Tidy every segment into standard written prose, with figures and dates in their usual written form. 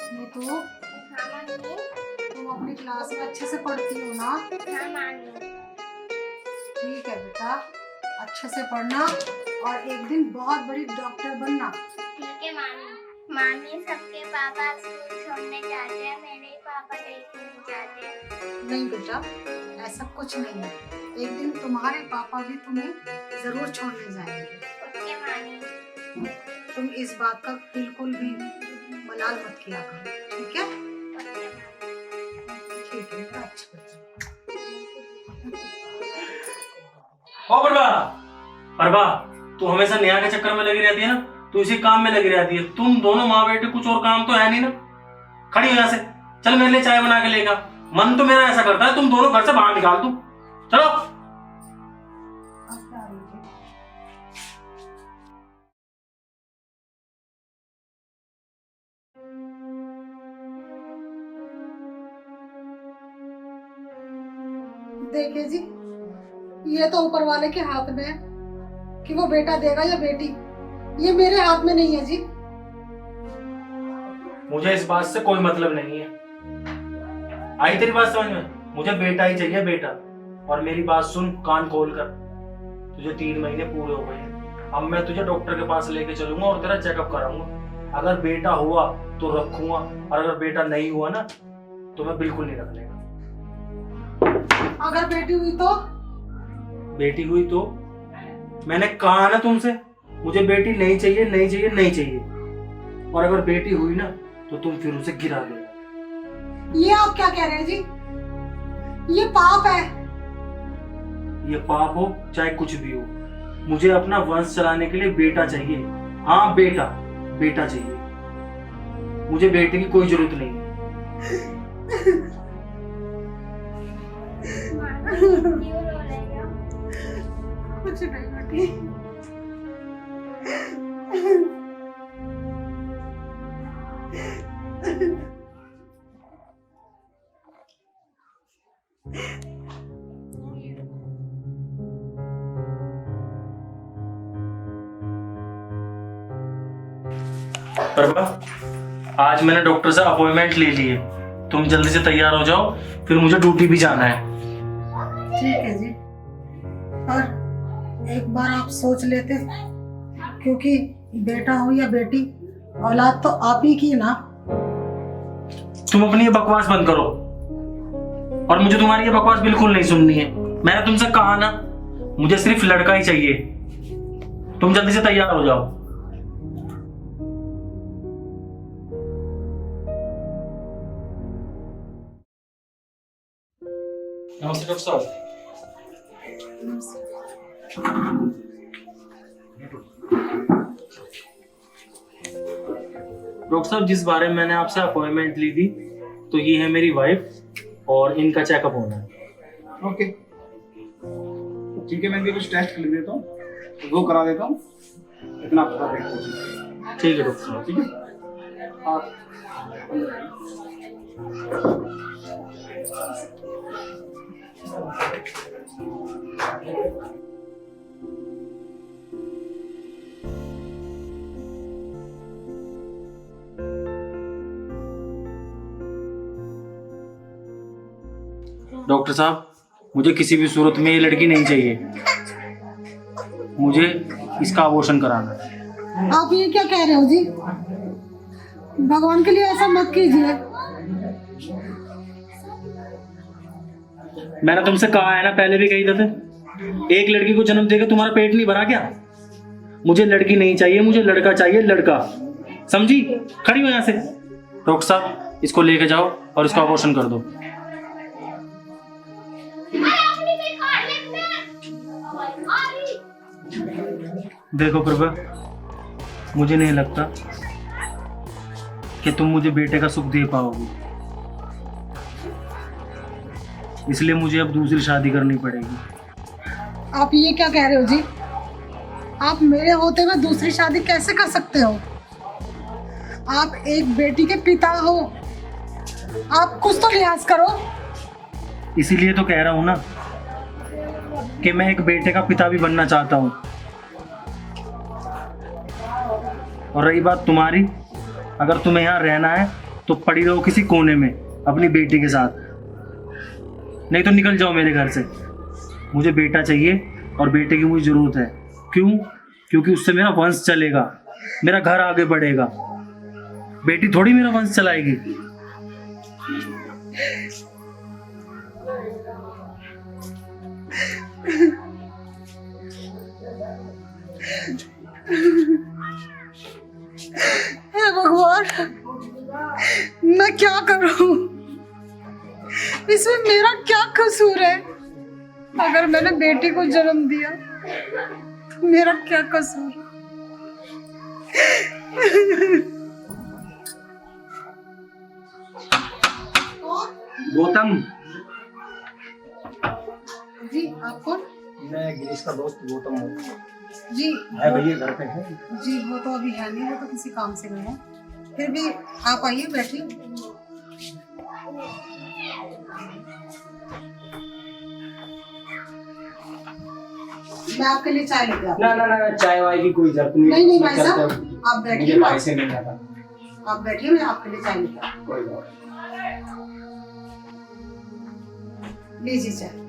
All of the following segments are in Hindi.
नीतू, हाँ मम्मी। तुम अपनी क्लास में अच्छे से पढ़ती हो ना? हाँ मम्मी। ठीक है बेटा, अच्छे से पढ़ना और एक दिन बहुत बड़ी डॉक्टर बनना। ठीक है मम्मी। मम्मी सबके पापा स्कूल छोड़ने जाते हैं, मेरे ही पापा लेके नहीं जाते। नहीं बेटा, ऐसा कुछ नहीं है। एक दिन तुम्हारे पापा भी तुम्हें जरूर छोड़ने जाएंगे। Okay mummy. तुम इस बात का बिल्कुल भी मलाल मत किया करो, ठीक है? Okay mummy. ठीक है बेटा, अच्छा बच्चा। ओ प्रभा, प्रभा, तू हमेशा नेहा के चक्कर में लगी रहती है ना, तू इसी काम में लगी रहती है। तुम दोनों माँ बेटे, कुछ और काम तो है नहीं ना। खड़ी हो यहाँ से, चल मेरे लिए चाय बना के लेगा। मन तो मेरा ऐसा करता है तुम दोनों घर से बाहर निकाल दूं। चलो। अब क्या आ रही है? देखिए जी, ये तो ऊपर वाले के हाथ में है कि वो बेटा देगा या बेटी। ये मेरे हाथ में नहीं है जी। मुझे इस बात से कोई मतलब नहीं है। आई तेरी बात समझ में? मुझे बेटा ही चाहिए, बेटा। और मेरी बात सुन कान खोल कर, तुझे 3 महीने पूरे हो गए हैं। अब मैं तुझे डॉक्टर के पास लेके चलूंगा और तेरा चेकअप कराऊंगा। अगर बेटा हुआ तो रखूंगा, और अगर बेटा नहीं हुआ ना तो मैं बिल्कुल नहीं रख लेगा। अगर बेटी हुई तो? बेटी हुई तो? मैंने कहा ना तुमसे, मुझे बेटी नहीं चाहिए, नहीं चाहिए, नहीं चाहिए। और अगर बेटी हुई ना तो तुम फिर उसे गिरा देना। ये आप क्या कह रहे हैं जी? ये पाप है। ये पाप हो चाहे कुछ भी हो, मुझे अपना वंश चलाने के लिए बेटा चाहिए। हाँ बेटा, बेटा चाहिए। मुझे बेटे की कोई जरूरत नहीं है। मम्मी क्यों रो रही हो? कुछ नहीं बेटी। प्रभा, आज मैंने डॉक्टर से अपॉइंटमेंट ले ली है। तुम जल्दी से तैयार हो जाओ, फिर मुझे ड्यूटी भी जाना है। ठीक है जी, पर एक बार आप सोच लेते, क्योंकि बेटा हो या बेटी, औलाद तो आप ही की ना। तुम अपनी ये बकवास बंद करो, और मुझे तुम्हारी ये बकवास बिल्कुल नहीं सुननी है। मैंने तुमसे कहा ना, मुझे सिर्फ लड़का ही चाहिए। तुम जल्दी से तैयार हो जाओ। नमस्ते डॉक्टर साहब। डॉक्टर साहब, जिस बारे में मैंने आपसे अपॉइंटमेंट ली थी, तो ये है मेरी वाइफ और इनका चेकअप होना है। ओके, ठीक है। मैं भी कुछ टेस्ट लिख देता हूँ, तो वो करा देता हूँ। इतना पता देख लीजिए। ठीक है डॉक्टर साहब। ठीक है, आप डॉक्टर साहब, मुझे किसी भी सूरत में ये लड़की नहीं चाहिए। मुझे इसका अबॉर्शन कराना है। आप ये क्या कह रहे हो जी? भगवान के लिए ऐसा मत कीजिए। मैंने तुमसे कहा है ना, पहले भी कही था, एक लड़की को जन्म देकर तुम्हारा पेट नहीं भरा क्या? मुझे लड़की नहीं चाहिए, मुझे लड़का चाहिए, लड़का। समझी? खड़ी हो यहाँ से। डॉक्टर साहब, इसको लेके जाओ और इसका अबॉर्शन कर दो। देखो प्रभा, मुझे नहीं लगता कि तुम मुझे बेटे का सुख दे पाओगी, इसलिए मुझे अब दूसरी शादी करनी पड़ेगी। आप ये क्या कह रहे हो जी? आप मेरे होते हुए दूसरी शादी कैसे कर सकते हो? आप एक बेटी के पिता हो, आप कुछ तो लिहाज करो। इसीलिए तो कह रहा हूं ना कि मैं एक बेटे का पिता भी बनना चाहता हूं। और रही बात तुम्हारी, अगर तुम्हें यहाँ रहना है तो पड़ी रहो किसी कोने में अपनी बेटी के साथ, नहीं तो निकल जाओ मेरे घर से। मुझे बेटा चाहिए और बेटे की मुझे जरूरत है। क्यों? क्योंकि उससे मेरा वंश चलेगा, मेरा घर आगे बढ़ेगा। बेटी थोड़ी मेरा वंश चलाएगी। हे भगवान, मैं क्या करूं? इसमें मेरा क्या कसूर है? अगर मैंने बेटी को जन्म दिया तो मेरा क्या कसूर? गौतम, जी आप कौन? मैं गिरीश का दोस्त गौतम हूँ। जी है भैया घर पे है? जी वो तो अभी है नहीं, वो तो किसी काम से गए हैं। फिर भी आप आइए, बैठिए। मैं आपके लिए चाय लेके आती ना ना ना, चाय वाय की कोई जरूरत नहीं। नहीं भाई चलते साहब, हैं। आप बैठिए। मुझे भाई से मिलना था। आप बैठिए, मैं आपके लिए चाय लेके आती कोई बात हूँ। लीजिए चाय। नहीं।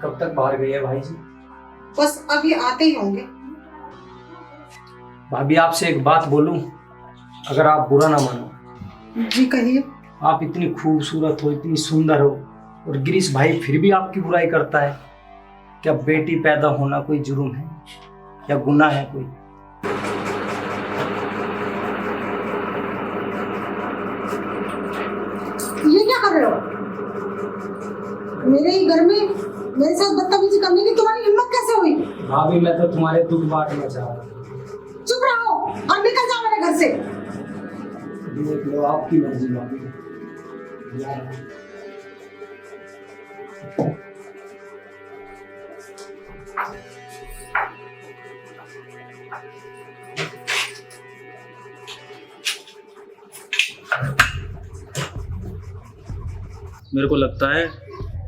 कब तक बाहर गई है भाई जी? बस अभी आते ही होंगे। भाभी आपसे एक बात बोलूं, अगर आप बुरा ना मानो। जी कहिए। आप इतनी खूबसूरत हो, इतनी सुंदर हो, और गिरीश भाई फिर भी आपकी बुराई करता है। क्या बेटी पैदा होना कोई जुर्म है या गुनाह है कोई? ये क्या कर रहे हो? मेरे ही घर में मेरे साथ बदतमीजी करने की तुम्हारी हिम्मत कैसे हुई? भाभी मैं तो तुम्हारे दुख बांटना चाह रहा था। चुप रहो और निकल जाओ मेरे घर से। देख लो, आपकी मर्जी भाभी। मेरे को लगता है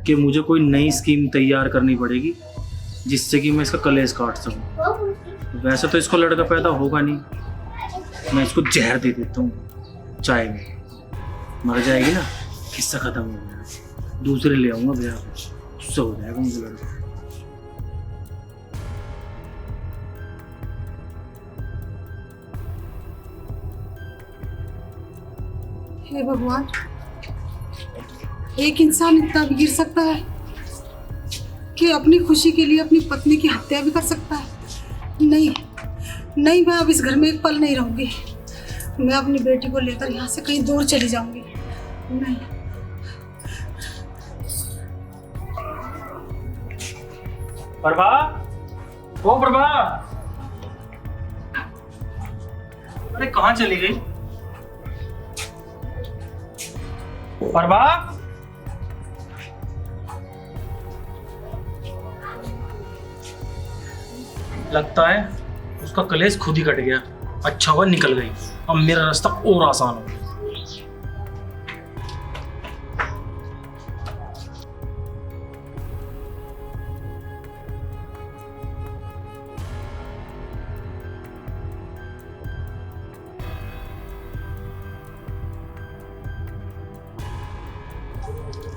कि मुझे कोई नई स्कीम तैयार करनी पड़ेगी जिससे कि मैं इसका कलेश काट सकूं। वैसे तो इसको लड़का पैदा होगा नहीं, मैं इसको जहर दे देता हूँ चाय में, मर जाएगी ना, किस्सा खत्म हो गया। दूसरे ले आऊंगा भैया, उससे हो जाएगा मुझे लड़का। हे भगवान, एक इंसान इतना भी गिर सकता है कि अपनी खुशी के लिए अपनी पत्नी की हत्या भी कर सकता है? नहीं नहीं, मैं अब इस घर में एक पल नहीं रहूंगी। मैं अपनी बेटी को लेकर यहाँ से कहीं दूर चली जाऊंगी। नहीं। प्रभा, ओ प्रभा, अरे कहाँ चली गई प्रभा? लगता है उसका कलेश खुद ही कट गया। अच्छा हुआ निकल गई, अब मेरा रास्ता और आसान हो गया।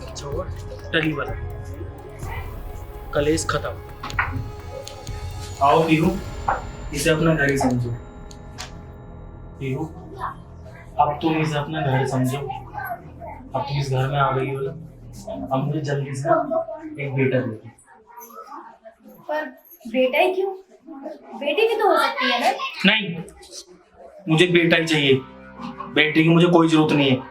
अच्छा हुआ टली वाला, कलेश खत्म। आओ पीहू, इसे अपना घर ही समझो। पीहू, अब तुम इसे अपना घर समझो। अब तुम इस घर में आ गई हो ना, अब मुझे जल्दी से एक बेटा दे दो। पर बेटा ही क्यों? बेटी भी तो हो सकती है ना? नहीं, मुझे बेटा ही चाहिए। बेटे की मुझे कोई जरूरत नहीं है।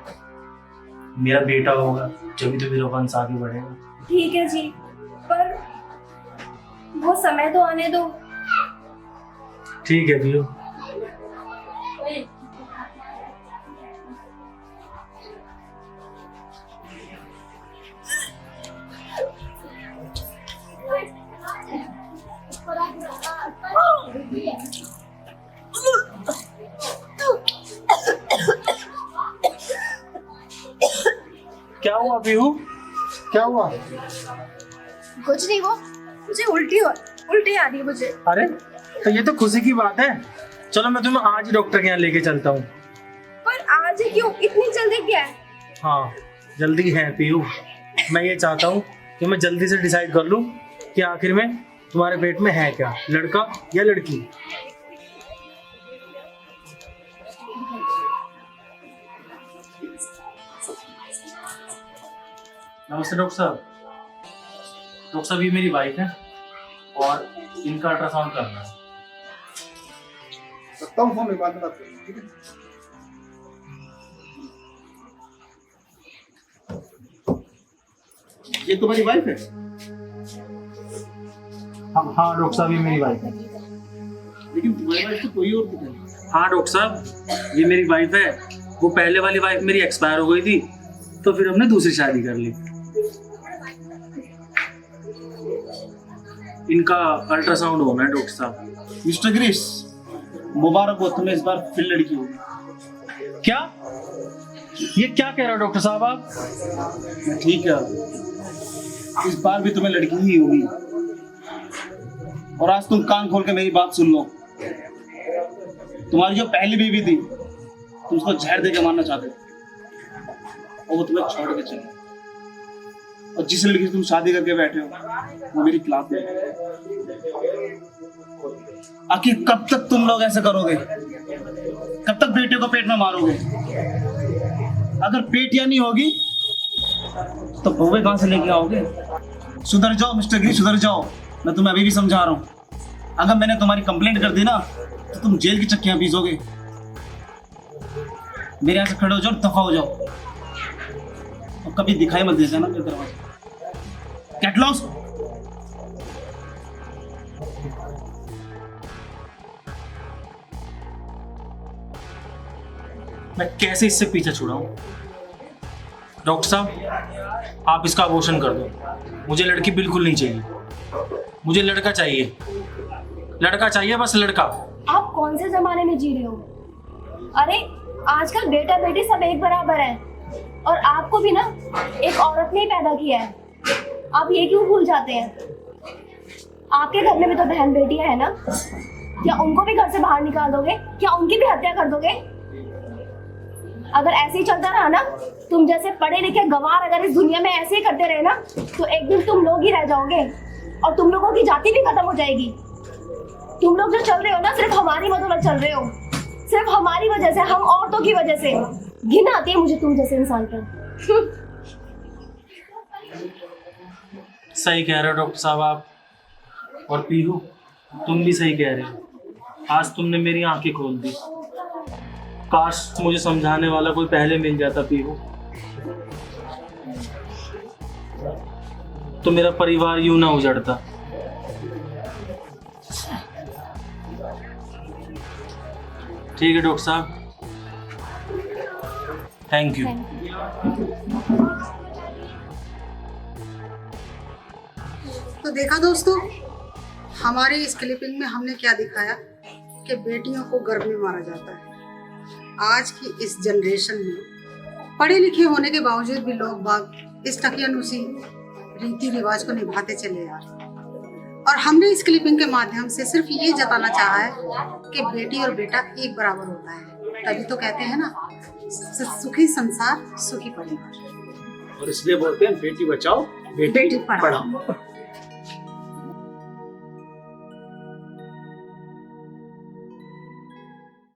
मेरा बेटा होगा जब तो मेरा वंश आगे बढ़ेगा। ठीक है जी, पर वो समय तो आने दो। ठीक है पीहू। क्या हुआ पीहू? क्या हुआ? कुछ नहीं, वो मुझे उल्टी आ रही है मुझे। अरे तो ये तो खुशी की बात है। चलो मैं तुम्हें आज ही डॉक्टर के यहाँ लेके चलता हूँ। पर आज ही क्यों, इतनी जल्दी क्या है? हाँ जल्दी है पीहू। मैं ये चाहता हूँ कि मैं जल्दी से डिसाइड कर लूँ कि आखिर में तुम्हारे पेट में है क्या, लड़का या लड़की। नमस्ते डॉक्टर साहब। डॉक्टर साहब ये मेरी वाइफ है और इनका अल्ट्रासाउंड करना है। रखता हूँ फोन में, बाद में बात करेंगे, ठीक है? ये तुम्हारी वाइफ है? हाँ डॉक्टर साहब ये मेरी वाइफ है। लेकिन तुम्हारी वाइफ तो कोई और दिख रही है। हाँ डॉक्टर साहब ये मेरी वाइफ है। वो पहले वाली वाइफ मेरी एक्सपायर हो गई थी तो फिर हमने दूसरी शादी कर ली। इनका अल्ट्रासाउंड होना है डॉक्टर साहब। मिस्टर ग्रीस, मुबारक हो, तुम्हें इस बार फिर लड़की होगी। क्या ये क्या कह रहे हो डॉक्टर साहब आप? ठीक है, इस बार भी तुम्हें लड़की ही होगी। और आज तुम कान खोल के मेरी बात सुन लो। तुम्हारी जो पहली बीवी थी, तुम उसको जहर दे के मारना चाहते थे और वो तुम्हें छोड़ के चली। और जिस लड़की से तुम शादी करके बैठे हो वो मेरी क्लास में है। आखिर कब तक तुम लोग ऐसे करोगे? कब तक बेटियों को पेट में मारोगे? अगर बेटियां नहीं होगी तो बहुएं कहां से लेके आओगे? सुधर जाओ मिस्टर गिरी, सुधर जाओ। मैं तुम्हें अभी भी समझा रहा हूं। अगर मैंने तुम्हारी कंप्लेंट कर दी ना तो तुम जेल की चक्कियां पीसोगे। मेरे यहाँ से खड़े हो जाओ, दफा हो जाओ और कभी दिखाई मत दे जाना मेरे दरवाजे। Get lost. मैं कैसे इससे पीछे छुड़ाऊं? डॉक्टर साहब आप इसका अबॉर्शन कर दो। मुझे लड़की बिल्कुल नहीं चाहिए, मुझे लड़का चाहिए। लड़का चाहिए, बस लड़का। आप कौन से जमाने में जी रहे हो? अरे आजकल बेटा बेटी सब एक बराबर है। और आपको भी ना एक औरत ने ही पैदा किया है। आप ये क्यों भूल जाते हैं? आपके घर में भी तो बहन बेटियां है ना? क्या उनको भी घर से बाहर निकाल दोगे? क्या उनकी भी हत्या कर दोगे? अगर ऐसे ही चलता रहा ना, तुम जैसे पढ़े लिखे गंवार अगर इस दुनिया में ऐसे ही करते रहे ना, तो एक दिन तुम लोग ही रह जाओगे और तुम लोगों की जाति भी खत्म हो जाएगी। तुम लोग जो चल रहे हो ना, सिर्फ हमारी बदौलत चल रहे हो। सिर्फ हमारी वजह से, हम औरतों की वजह से। घिन आती है मुझे तुम जैसे इंसान पर। सही कह रहे हो डॉक्टर साहब आप। और पीहू तुम भी सही कह रहे हो। आज तुमने मेरी आंखें खोल दी। काश मुझे समझाने वाला कोई पहले मिल जाता पीहू, तो मेरा परिवार यूं ना उजड़ता। ठीक है डॉक्टर साहब, थैंक यू। तो देखा दोस्तों, हमारे इस क्लिपिंग में हमने क्या दिखाया कि बेटियों को गर्भ में मारा जाता है। आज की इस जनरेशन में पढ़े लिखे होने के बावजूद भी लोग बाग इस टकियानुसी रीति रिवाज को निभाते चले आ रहे हैं। और हमने इस क्लिपिंग के माध्यम से सिर्फ ये जताना चाहा है कि बेटी और बेटा एक बराबर होता है। तभी तो कहते हैं ना, सुखी संसार सुखी परिवार। और इसलिए बोलते हैं बेटी बचाओ बेटी पढ़ाओ। पढ़ाओ।